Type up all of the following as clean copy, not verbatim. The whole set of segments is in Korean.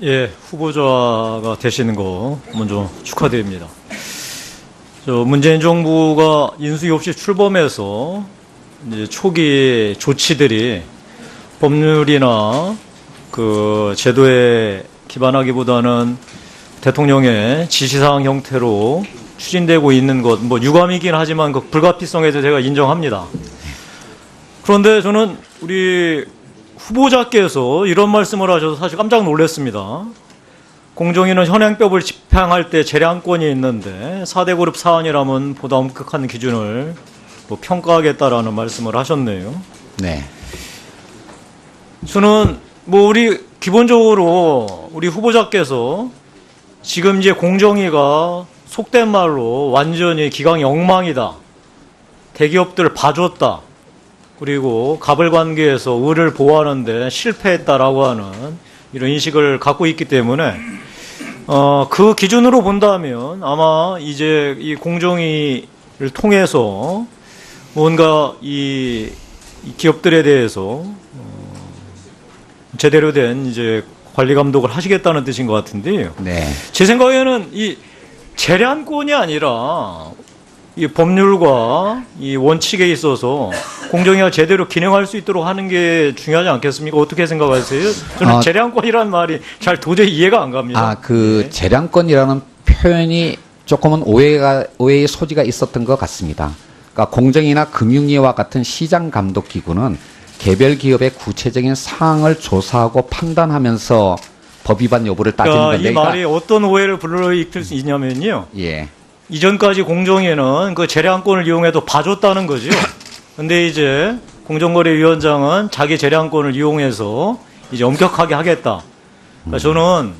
예, 후보자가 되시는 거 먼저 축하드립니다. 문재인 정부가 인수위 없이 출범해서 이제 초기 조치들이 법률이나 그 제도에 기반하기보다는 대통령의 지시사항 형태로 추진되고 있는 것, 뭐 유감이긴 하지만 그 불가피성에 대해서 제가 인정합니다. 그런데 저는 우리 후보자께서 이런 말씀을 하셔서 사실 깜짝 놀랐습니다. 공정위는 현행법을 집행할 때 재량권이 있는데 4대 그룹 사안이라면 보다 엄격한 기준을 뭐 평가하겠다라는 말씀을 하셨네요. 네. 저는 뭐 우리 기본적으로 우리 후보자께서 지금 이제 공정위가 속된 말로 완전히 기강이 엉망이다. 대기업들 봐줬다. 그리고 가불관계에서 의를 보호하는데 실패했다라고 하는 이런 인식을 갖고 있기 때문에 그 기준으로 본다면 아마 이제 이 공정위를 통해서 뭔가 이 기업들에 대해서 제대로 된 이제 관리 감독을 하시겠다는 뜻인 것 같은데요. 네. 제 생각에는 이 재량권이 아니라 이 법률과 이 원칙에 있어서 공정위가 제대로 기능할 수 있도록 하는 게 중요하지 않겠습니까? 어떻게 생각하세요? 저는 재량권이라는 말이 잘 도저히 이해가 안 갑니다. 네. 재량권이라는 표현이 조금은 오해의 소지가 있었던 것 같습니다. 그러니까 공정위나 금융위와 같은 시장 감독 기구는 개별 기업의 구체적인 사항을 조사하고 판단하면서 법 위반 여부를 따지는 건데. 이 말이 어떤 오해를 불러일으킬 수 있냐면요. 예. 이전까지 공정위는 그 재량권을 이용해도 봐줬다는 거죠. 근데 이제 공정거래위원장은 자기 재량권을 이용해서 이제 엄격하게 하겠다. 그러니까 저는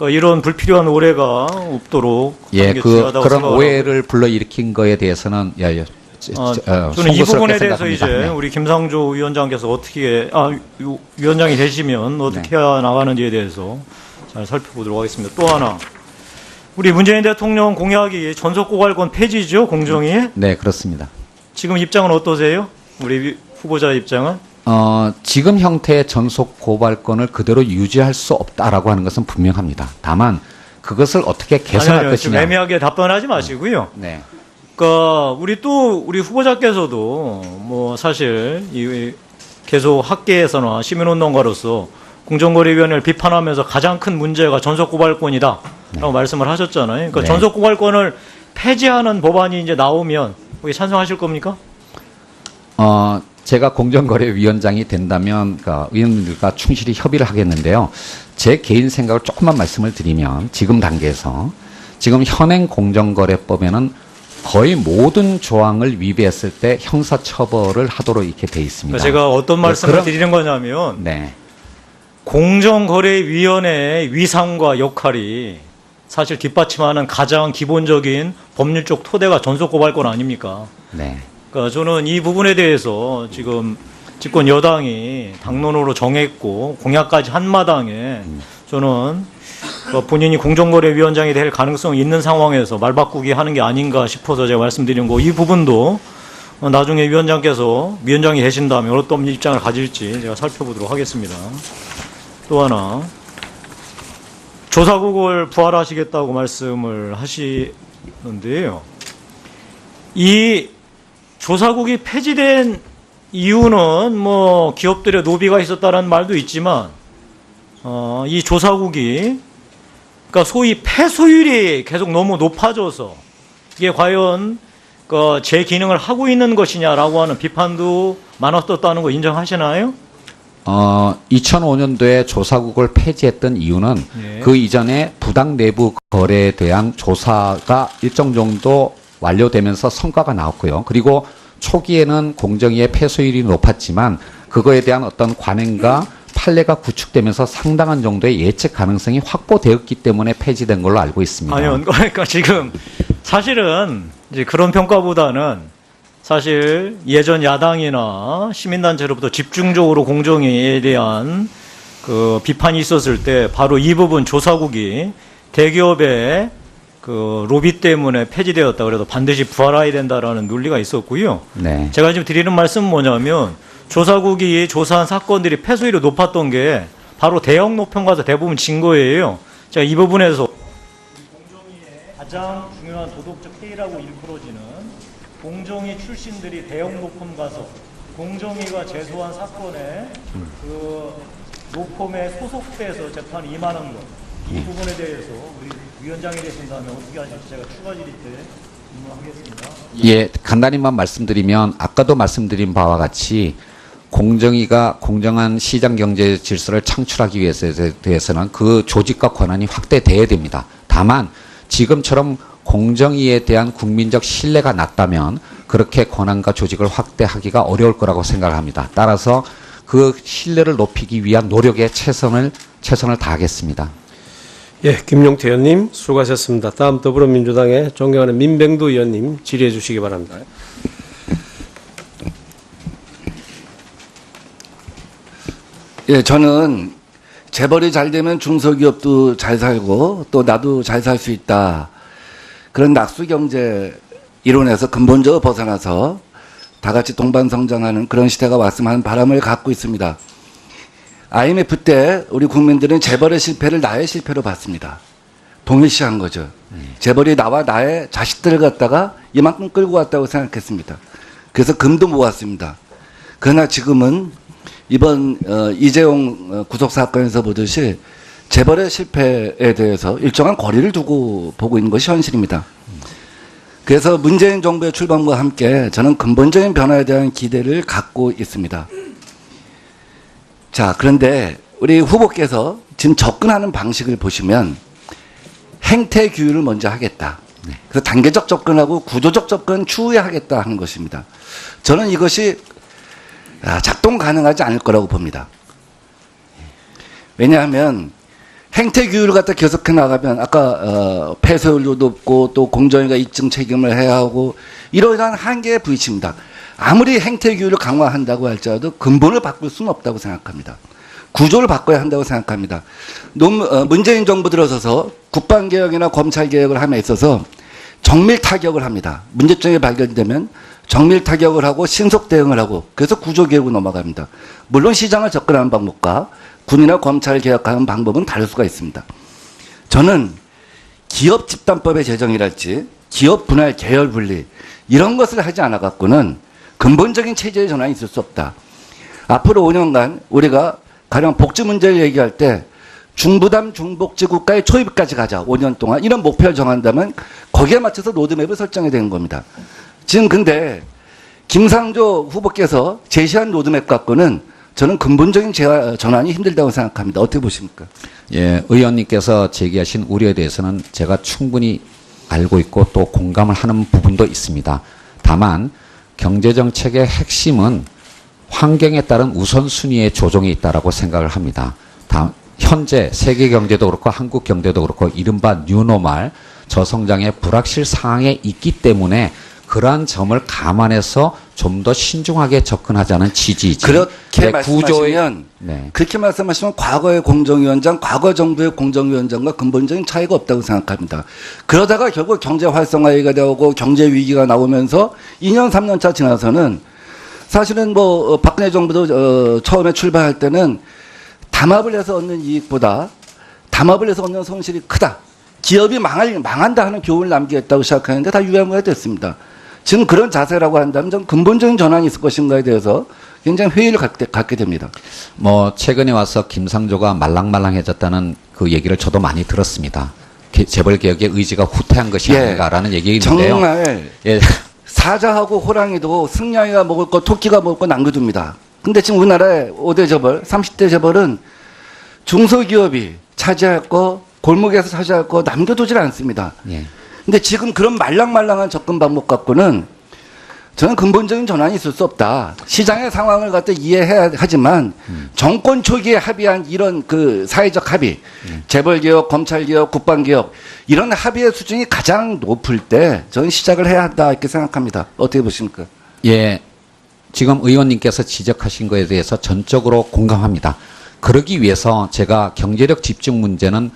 이런 불필요한 오해가 없도록 하는 게 중요하다고 그런 생각하고. 오해를 불러일으킨 거에 대해서는 저는 이 부분에 대해서 생각합니다. 이제 네. 우리 김상조 위원장께서 어떻게 위원장이 되시면 어떻게 네. 해야 나가는지에 대해서 잘 살펴보도록 하겠습니다. 또 하나. 우리 문재인 대통령 공약이 전속고발권 폐지죠, 공정위? 네, 그렇습니다. 지금 입장은 어떠세요? 우리 후보자 입장은? 지금 형태의 전속 고발권을 그대로 유지할 수 없다라고 하는 것은 분명합니다. 다만 그것을 어떻게 개선할 아니요, 지금 것이냐. 애매하게 답변하지 마시고요. 네. 그러니까 우리 후보자께서도 뭐 사실 계속 학계에서나 시민운동가로서 공정거래위원회를 비판하면서 가장 큰 문제가 전속고발권이다. 라고 말씀을 하셨잖아요. 그러니까 네. 전속고발권을 폐지하는 법안이 이제 나오면 거기 찬성하실 겁니까? 제가 공정거래위원장이 된다면 의원님들과 충실히 협의를 하겠는데요. 제 개인 생각을 조금만 말씀을 드리면 지금 단계에서 지금 현행 공정거래법에는 거의 모든 조항을 위배했을 때 형사처벌을 하도록 이렇게 돼 있습니다. 그러니까 제가 어떤 말씀을 드리는 거냐면 네. 공정거래위원회의 위상과 역할이 사실 뒷받침하는 가장 기본적인 법률적 토대가 전속고발권 아닙니까? 네. 그러니까 저는 이 부분에 대해서 지금 집권 여당이 당론으로 정했고 공약까지 한 마당에 저는 본인이 공정거래위원장이 될 가능성이 있는 상황에서 말 바꾸기 하는 게 아닌가 싶어서 제가 말씀드린 거, 이 부분도 나중에 위원장이 되신다면 어떤 입장을 가질지 제가 살펴보도록 하겠습니다. 또 하나, 조사국을 부활하시겠다고 말씀을 하시는데요. 이 조사국이 폐지된 이유는 뭐 기업들의 노비가 있었다는 말도 있지만 이 조사국이 그러니까 소위 폐소율이 계속 너무 높아져서 이게 과연 제 기능을 하고 있는 것이냐라고 하는 비판도 많았었다는 거 인정하시나요? 2005년도에 조사국을 폐지했던 이유는 예. 그 이전에 부당 내부 거래에 대한 조사가 일정 정도 완료되면서 성과가 나왔고요. 그리고 초기에는 공정위의 패소율이 높았지만 그거에 대한 어떤 관행과 판례가 구축되면서 상당한 정도의 예측 가능성이 확보되었기 때문에 폐지된 걸로 알고 있습니다. 아니요. 그러니까 지금 사실은 이제 그런 평가보다는 사실 예전 야당이나 시민단체로부터 집중적으로 공정위에 대한 그 비판이 있었을 때 바로 이 부분 조사국이 대기업의 그 로비 때문에 폐지되었다 그래도 반드시 부활해야 된다라는 논리가 있었고요. 네. 제가 지금 드리는 말씀은 뭐냐면 조사국이 조사한 사건들이 패소율이 높았던 게 바로 대형 노평 가서 대부분 진 거예요. 제가 이 부분에서 공정위의 가장 중요한 도덕적 해이라고 일컬어지는 공정위 출신들이 대형 노펌 가서 공정위가 제소한 사건에 그 노펌에 소속돼서 재판이 임하는 것, 이 부분에 대해서 우리 위원장이 되신다면 어떻게 하실지 제가 추가 질의 때 질문하겠습니다. 예, 간단히만 말씀드리면 아까도 말씀드린 바와 같이 공정위가 공정한 시장 경제 질서를 창출하기 위해서에 대해서는 그 조직과 권한이 확대돼야 됩니다. 다만 지금처럼 공정위에 대한 국민적 신뢰가 낮다면 그렇게 권한과 조직을 확대하기가 어려울 거라고 생각합니다. 따라서 그 신뢰를 높이기 위한 노력에 최선을 다하겠습니다. 예, 김용태 의원님 수고하셨습니다. 다음 더불어민주당의 존경하는 민병두 의원님 질의해 주시기 바랍니다. 예, 저는 재벌이 잘 되면 중소기업도 잘 살고 또 나도 잘 살 수 있다. 그런 낙수경제 이론에서 근본적으로 벗어나서 다 같이 동반성장하는 그런 시대가 왔으면 하는 바람을 갖고 있습니다. IMF 때 우리 국민들은 재벌의 실패를 나의 실패로 봤습니다. 동일시한 거죠. 재벌이 나와 나의 자식들을 갖다가 이만큼 끌고 왔다고 생각했습니다. 그래서 금도 모았습니다. 그러나 지금은 이번 이재용 구속 사건에서 보듯이 재벌의 실패에 대해서 일정한 거리를 두고 보고 있는 것이 현실입니다. 그래서 문재인 정부의 출범과 함께 저는 근본적인 변화에 대한 기대를 갖고 있습니다. 자, 그런데 우리 후보께서 지금 접근하는 방식을 보시면 행태 규율을 먼저 하겠다. 그래서 단계적 접근하고 구조적 접근 추후에 하겠다 하는 것입니다. 저는 이것이 작동 가능하지 않을 거라고 봅니다. 왜냐하면 행태 규율을 갖다 계속해 나가면 아까 폐쇄율도 높고 또 공정위가 입증 책임을 해야 하고 이러한 한계에 부딪힙니다. 아무리 행태 규율을 강화한다고 할지라도 근본을 바꿀 수는 없다고 생각합니다. 구조를 바꿔야 한다고 생각합니다. 문재인 정부 들어서서 국방개혁이나 검찰개혁을 함에 있어서 정밀 타격을 합니다. 문제점이 발견되면 정밀 타격을 하고 신속 대응을 하고 그래서 구조개혁으로 넘어갑니다. 물론 시장을 접근하는 방법과 군이나 검찰 개혁하는 방법은 다를 수가 있습니다. 저는 기업 집단법의 제정이랄지 기업 분할 계열 분리 이런 것을 하지 않아 갖고는 근본적인 체제의 전환이 있을 수 없다. 앞으로 5년간 우리가 가령 복지 문제를 얘기할 때 중부담 중복지 국가의 초입까지 가자. 5년 동안 이런 목표를 정한다면 거기에 맞춰서 로드맵을 설정해야 되는 겁니다. 지금 근데 김상조 후보께서 제시한 로드맵 갖고는 저는 근본적인 전환이 힘들다고 생각합니다. 어떻게 보십니까? 예, 의원님께서 제기하신 우려에 대해서는 제가 충분히 알고 있고 또 공감을 하는 부분도 있습니다. 다만 경제정책의 핵심은 환경에 따른 우선순위의 조정이 있다고 생각을 합니다. 현재 세계 경제도 그렇고 한국 경제도 그렇고 이른바 뉴노멀 저성장의 불확실 상황에 있기 때문에 그러한 점을 감안해서 좀 더 신중하게 접근하자는 지지이지. 그렇게 말씀하시면 네. 그렇게 말씀하시면 과거의 공정위원장, 과거 정부의 공정위원장과 근본적인 차이가 없다고 생각합니다. 그러다가 결국 경제 활성화가 되고 경제 위기가 나오면서 2년 3년 차 지나서는 사실은 뭐 박근혜 정부도 처음에 출발할 때는 담합을 해서 얻는 이익보다 담합을 해서 얻는 손실이 크다. 기업이 망한다 하는 교훈을 남기겠다고 시작하는데 다 유야무야 됐습니다. 지금 그런 자세라고 한다면 좀 근본적인 전환이 있을 것인가에 대해서 굉장히 회의를 갖게 됩니다. 뭐 최근에 와서 김상조가 말랑말랑해졌다는 그 얘기를 저도 많이 들었습니다. 재벌 개혁의 의지가 후퇴한 것이 아닌가라는 얘기인데요. 정말 예. 사자하고 호랑이도 승냥이가 먹을 거 토끼가 먹을 거 남겨둡니다. 근데 지금 우리나라의 5대 재벌, 30대 재벌은 중소기업이 차지할 거, 골목에서 차지할 거 남겨두질 않습니다. 예. 근데 지금 그런 말랑말랑한 접근 방법 갖고는 저는 근본적인 전환이 있을 수 없다. 시장의 상황을 갖다 이해해야 하지만 정권 초기에 합의한 이런 그 사회적 합의, 재벌개혁, 검찰개혁, 국방개혁 이런 합의의 수준이 가장 높을 때 저는 시작을 해야 한다 이렇게 생각합니다. 어떻게 보십니까? 예. 지금 의원님께서 지적하신 것에 대해서 전적으로 공감합니다. 그러기 위해서 제가 경제력 집중 문제는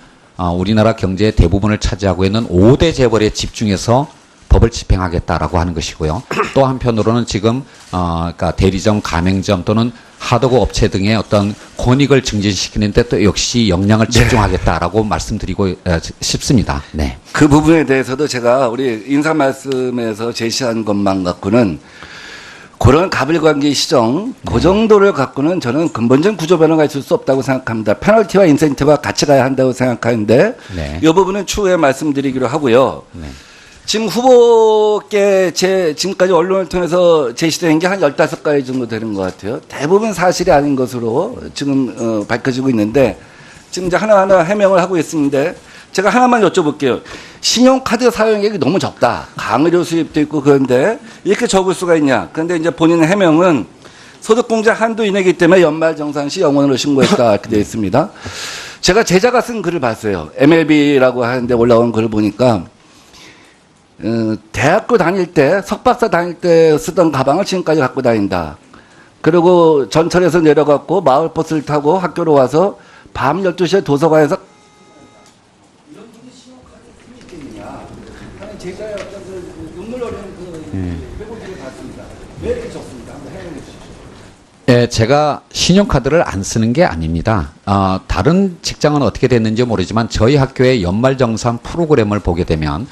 우리나라 경제의 대부분을 차지하고 있는 5대 재벌에 집중해서 법을 집행하겠다라고 하는 것이고요. 또 한편으로는 지금 그러니까 대리점, 가맹점 또는 하도급 업체 등의 어떤 권익을 증진시키는데 또 역시 역량을 집중하겠다라고 말씀드리고 싶습니다. 네. 그 부분에 대해서도 제가 우리 인사 말씀에서 제시한 것만 갖고는 그런 가불관계 시정 그 정도를 갖고는 저는 근본적인 구조 변화가 있을 수 없다고 생각합니다. 페널티와 인센티브가 같이 가야 한다고 생각하는데 네. 이 부분은 추후에 말씀드리기로 하고요. 네. 지금 후보께 지금까지 언론을 통해서 제시된 게 한 15가지 정도 되는 것 같아요. 대부분 사실이 아닌 것으로 지금 밝혀지고 있는데 지금 이제 하나하나 해명을 하고 있는데 제가 하나만 여쭤볼게요. 신용카드 사용액이 너무 적다. 강의료 수입도 있고 그런데 이렇게 적을 수가 있냐. 그런데 이제 본인의 해명은 소득공제 한도 이내이기 때문에 연말정산 시 영원으로 신고했다. 이렇게 되어 있습니다. 제가 제자가 쓴 글을 봤어요. MLB라고 하는데 올라온 글을 보니까 대학교 다닐 때, 석박사 다닐 때 쓰던 가방을 지금까지 갖고 다닌다. 그리고 전철에서 내려갔고 마을버스를 타고 학교로 와서 밤 12시에 도서관에서 이런 분이 신용카드에 힘이 있겠느냐 하는 제자의 어떤 그 눈물 어리는 그 회고지를 봤습니다. 왜 이렇게 적습니까? 한번 해명해 주십시오. 예, 제가 신용카드를 안 쓰는 게 아닙니다. 다른 직장은 어떻게 됐는지 모르지만 저희 학교의 연말정산 프로그램을 보게 되면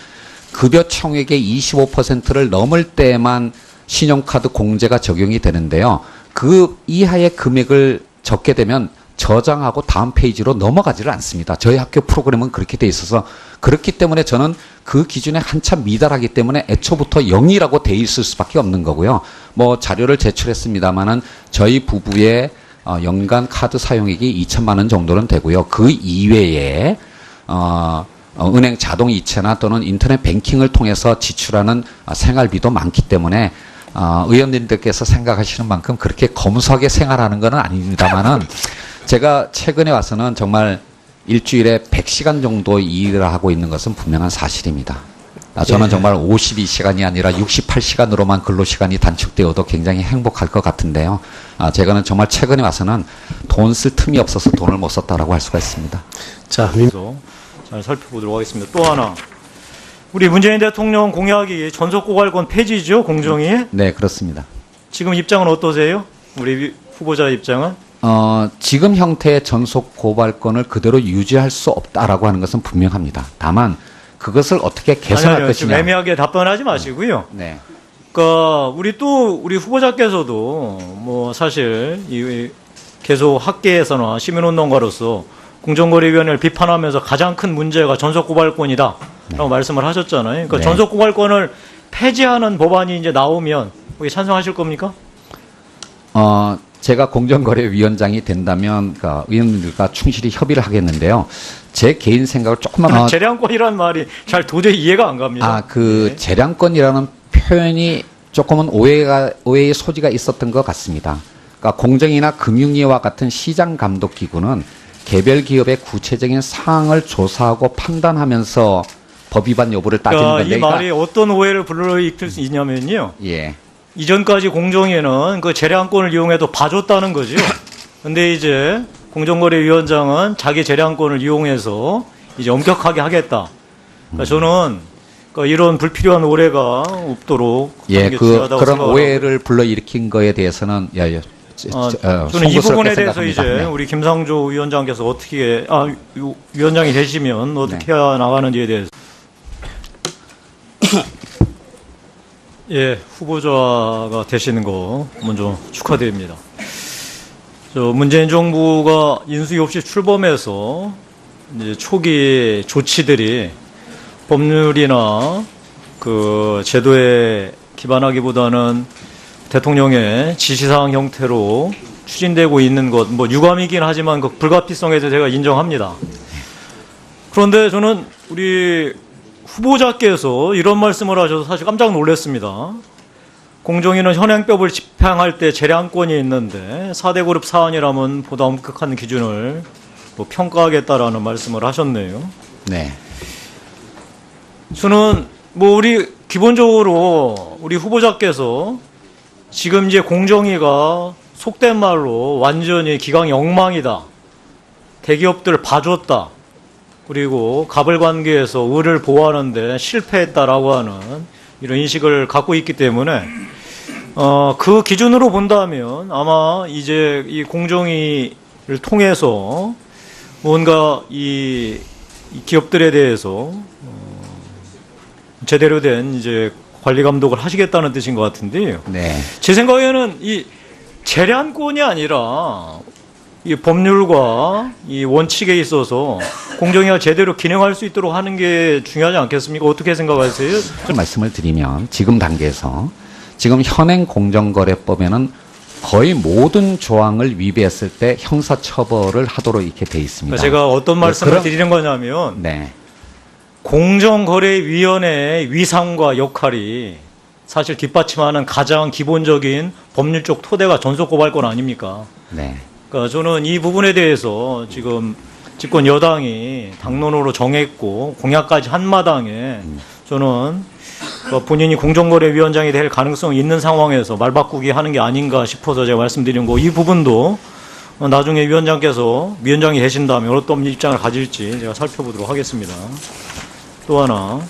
급여 총액의 25%를 넘을 때만 신용카드 공제가 적용이 되는데요. 그 이하의 금액을 적게 되면 저장하고 다음 페이지로 넘어가지를 않습니다. 저희 학교 프로그램은 그렇게 돼 있어서 그렇기 때문에 저는 그 기준에 한참 미달하기 때문에 애초부터 0이라고 돼 있을 수밖에 없는 거고요. 뭐 자료를 제출했습니다마는 저희 부부의 연간 카드 사용액이 2천만 원 정도는 되고요. 그 이외에 은행 자동 이체나 또는 인터넷 뱅킹을 통해서 지출하는 생활비도 많기 때문에 의원님들께서 생각하시는 만큼 그렇게 검소하게 생활하는 건 아닙니다만은 제가 최근에 와서는 정말 일주일에 100시간 정도 일을 하고 있는 것은 분명한 사실입니다. 저는 정말 52시간이 아니라 68시간으로만 근로시간이 단축되어도 굉장히 행복할 것 같은데요. 제가는 정말 최근에 와서는 돈 쓸 틈이 없어서 돈을 못 썼다라고 할 수가 있습니다. 자, 잘 살펴보도록 하겠습니다. 또 하나. 우리 문재인 대통령 공약이 전속고발권 폐지죠, 공정위? 네, 그렇습니다. 지금 입장은 어떠세요? 우리 후보자 입장은? 지금 형태의 전속 고발권을 그대로 유지할 수 없다라고 하는 것은 분명합니다. 다만 그것을 어떻게 개선할 아니요, 것이냐. 좀 애매하게 답변하지 마시고요. 네. 그러니까 우리 후보자께서도 뭐 사실 계속 학계에서나 시민운동가로서 공정거래위원회를 비판하면서 가장 큰 문제가 전속고발권이다라고 말씀을 하셨잖아요. 그러니까 네. 전속고발권을 폐지하는 법안이 이제 나오면 거기 찬성하실 겁니까? 제가 공정거래위원장이 된다면 그러니까 의원님들과 충실히 협의를 하겠는데요. 제 개인 생각을 조금만 재량권이라는 말이 잘 도저히 이해가 안 갑니다. 네. 재량권이라는 표현이 조금은 오해의 소지가 있었던 것 같습니다. 그러니까 공정이나 금융위와 같은 시장 감독 기구는 개별 기업의 구체적인 사항을 조사하고 판단하면서 법 위반 여부를 따지는 건데. 이 말이 어떤 오해를 불러일으킬 수 있냐면요. 예. 이전까지 공정위는 그 재량권을 이용해도 봐줬다는 거죠. 근데 이제 공정거래위원장은 자기 재량권을 이용해서 이제 엄격하게 하겠다. 그러니까 저는 이런 불필요한 오해가 없도록 하는 게 중요하다고 그런 생각하고. 오해를 불러일으킨 거에 대해서는 저는 이 부분에 대해서 생각합니다. 이제 네. 우리 김상조 위원장께서 어떻게 위원장이 되시면 어떻게 해야 나가는지에 대해서 예, 후보자가 되시는 거 먼저 축하드립니다. 문재인 정부가 인수위 없이 출범해서 이제 초기 조치들이 법률이나 그 제도에 기반하기보다는 대통령의 지시사항 형태로 추진되고 있는 것, 뭐 유감이긴 하지만 그 불가피성에 대해서 제가 인정합니다. 그런데 저는 우리 후보자께서 이런 말씀을 하셔서 사실 깜짝 놀랐습니다. 공정위는 현행법을 집행할 때 재량권이 있는데 4대 그룹 사안이라면 보다 엄격한 기준을 평가하겠다라는 말씀을 하셨네요. 네. 저는 기본적으로 우리 후보자께서 지금 이제 공정위가 속된 말로 완전히 기강이 엉망이다. 대기업들 봐줬다. 그리고 가불관계에서 을을 보호하는데 실패했다라고 하는 이런 인식을 갖고 있기 때문에 그 기준으로 본다면 아마 이제 이 공정위를 통해서 뭔가 이 기업들에 대해서 제대로 된 이제 관리 감독을 하시겠다는 뜻인 것 같은데요. 네. 제 생각에는 이 재량권이 아니라 이 법률과 이 원칙에 있어서 공정위가 제대로 기능할 수 있도록 하는 게 중요하지 않겠습니까? 어떻게 생각하세요? 좀 말씀을 드리면 지금 단계에서 지금 현행 공정거래법에는 거의 모든 조항을 위배했을 때 형사처벌을 하도록 이렇게 돼 있습니다. 그러니까 제가 어떤 말씀을 그럼- 드리는 거냐면 네. 공정거래위원회의 위상과 역할이 사실 뒷받침하는 가장 기본적인 법률적 토대가 전속고발권 아닙니까? 네. 그러니까 저는 이 부분에 대해서 지금 집권 여당이 당론으로 정했고 공약까지 한 마당에 저는 본인이 공정거래위원장이 될 가능성이 있는 상황에서 말 바꾸기 하는 게 아닌가 싶어서 제가 말씀드린 거, 이 부분도 나중에 위원장이 되신 다음에 어떤 입장을 가질지 제가 살펴보도록 하겠습니다. 또 하나,